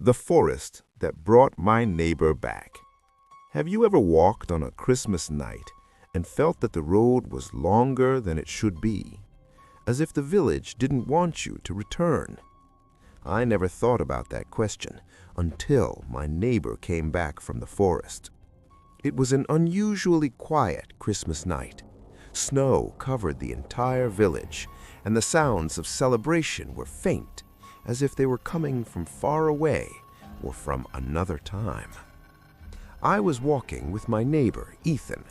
The forest that brought my neighbor back. Have you ever walked on a Christmas night and felt that the road was longer than it should be, as if the village didn't want you to return? I never thought about that question until my neighbor came back from the forest. It was an unusually quiet Christmas night. Snow covered the entire village, and the sounds of celebration were faint, as if they were coming from far away or from another time. I was walking with my neighbor, Ethan.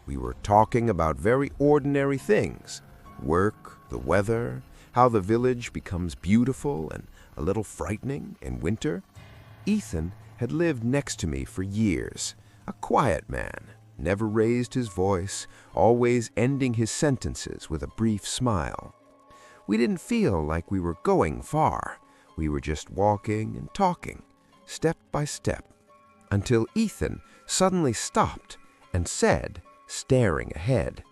We were talking about very ordinary things: work, the weather, how the village becomes beautiful and a little frightening in winter. Ethan had lived next to me for years, a quiet man, never raised his voice, always ending his sentences with a brief smile. We didn't feel like we were going far. We were just walking and talking, step by step, until Ethan suddenly stopped and said, staring ahead,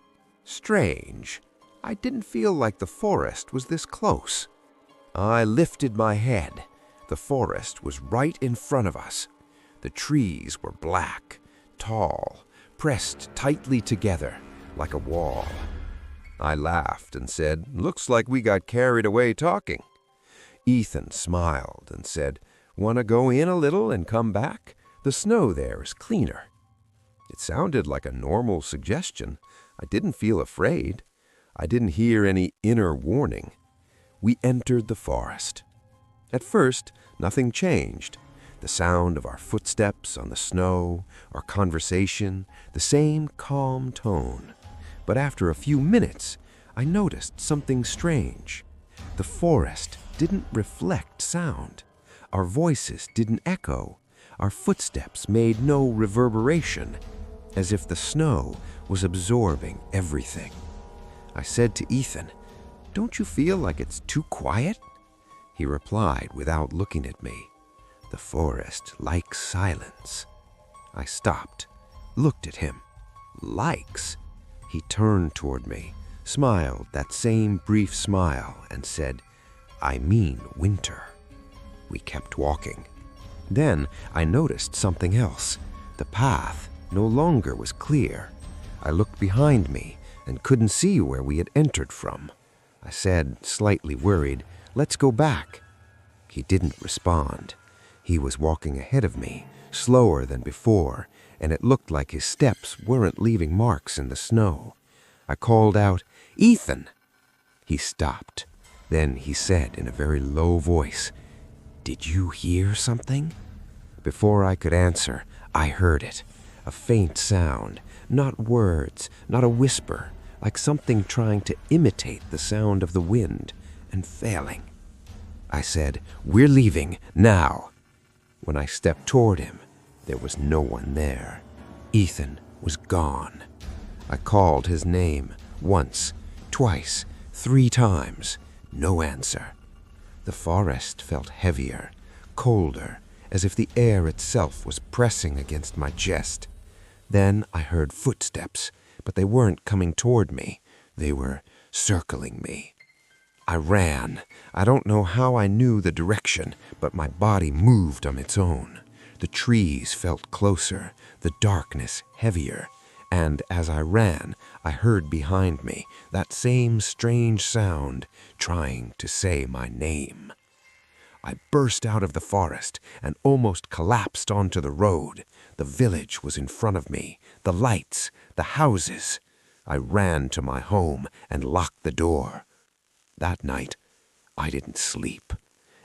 "Strange, I didn't feel like the forest was this close." I lifted my head. The forest was right in front of us. The trees were black, tall, pressed tightly together like a wall. I laughed and said, "Looks like we got carried away talking." Ethan smiled and said, "Want to go in a little and come back? The snow there is cleaner." It sounded like a normal suggestion. I didn't feel afraid. I didn't hear any inner warning. We entered the forest. At first, nothing changed. The sound of our footsteps on the snow, our conversation, the same calm tone. But after a few minutes, I noticed something strange. The forest didn't reflect sound. Our voices didn't echo. Our footsteps made no reverberation, as if the snow was absorbing everything. I said to Ethan, "Don't you feel like it's too quiet?" He replied without looking at me, "The forest likes silence." I stopped, looked at him. "Likes?" He turned toward me, smiled that same brief smile, and said, "I mean winter." We kept walking. Then I noticed something else. The path no longer was clear. I looked behind me and couldn't see where we had entered from. I said, slightly worried, "Let's go back." He didn't respond. He was walking ahead of me, slower than before, and it looked like his steps weren't leaving marks in the snow. I called out, "Ethan!" He stopped. Then he said in a very low voice, "Did you hear something?" Before I could answer, I heard it. A faint sound, not words, not a whisper, like something trying to imitate the sound of the wind and failing. I said, "We're leaving now." When I stepped toward him, there was no one there. Ethan was gone. I called his name once, twice, 3 times. No answer. The forest felt heavier, colder, as if the air itself was pressing against my chest. Then I heard footsteps, but they weren't coming toward me. They were circling me. I ran. I don't know how I knew the direction, but my body moved on its own. The trees felt closer, the darkness heavier, and as I ran, I heard behind me that same strange sound trying to say my name. I burst out of the forest and almost collapsed onto the road. The village was in front of me, the lights, the houses. I ran to my home and locked the door. That night, I didn't sleep.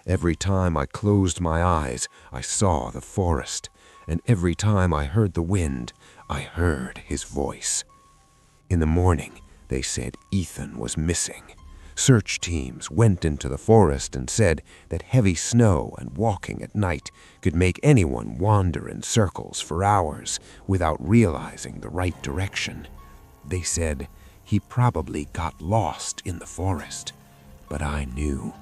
Every time I closed my eyes, I saw the forest, and every time I heard the wind, I heard his voice. In the morning, they said Ethan was missing. Search teams went into the forest and said that heavy snow and walking at night could make anyone wander in circles for hours without realizing the right direction. They said he probably got lost in the forest, but I knew.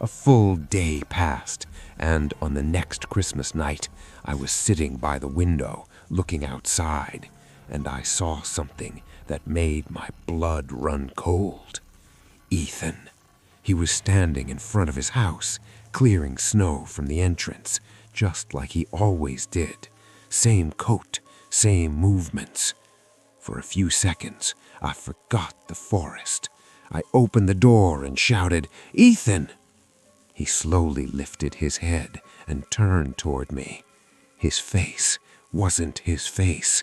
A full day passed, and on the next Christmas night, I was sitting by the window looking outside, and I saw something that made my blood run cold. Ethan. He was standing in front of his house, clearing snow from the entrance, just like he always did. Same coat, same movements. For a few seconds, I forgot the forest. I opened the door and shouted, "Ethan!" He slowly lifted his head and turned toward me. His face wasn't his face.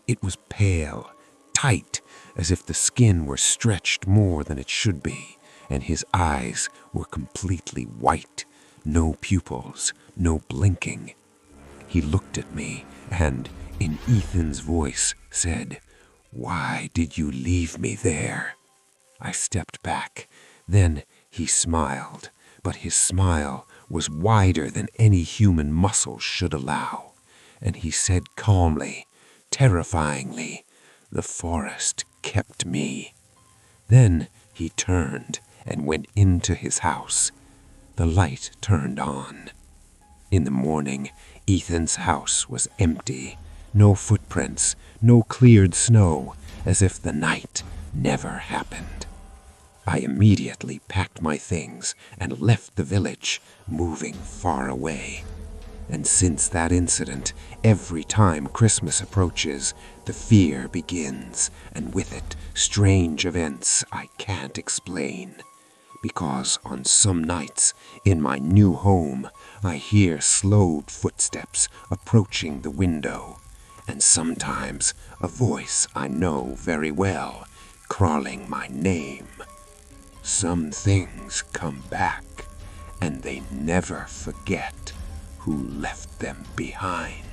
It was pale, tight, as if the skin were stretched more than it should be, and his eyes were completely white, no pupils, no blinking. He looked at me and, in Ethan's voice, said, "Why did you leave me there?" I stepped back. Then he smiled, but his smile was wider than any human muscle should allow. And he said calmly, terrifyingly, "The forest kept me." Then he turned and went into his house. The light turned on. In the morning, Ethan's house was empty. No footprints, no cleared snow, as if the night never happened. I immediately packed my things and left the village, moving far away. And since that incident, every time Christmas approaches, the fear begins, and with it, strange events I can't explain. Because on some nights, in my new home, I hear slowed footsteps approaching the window, and sometimes a voice I know very well, calling my name. Some things come back, and they never forget who left them behind.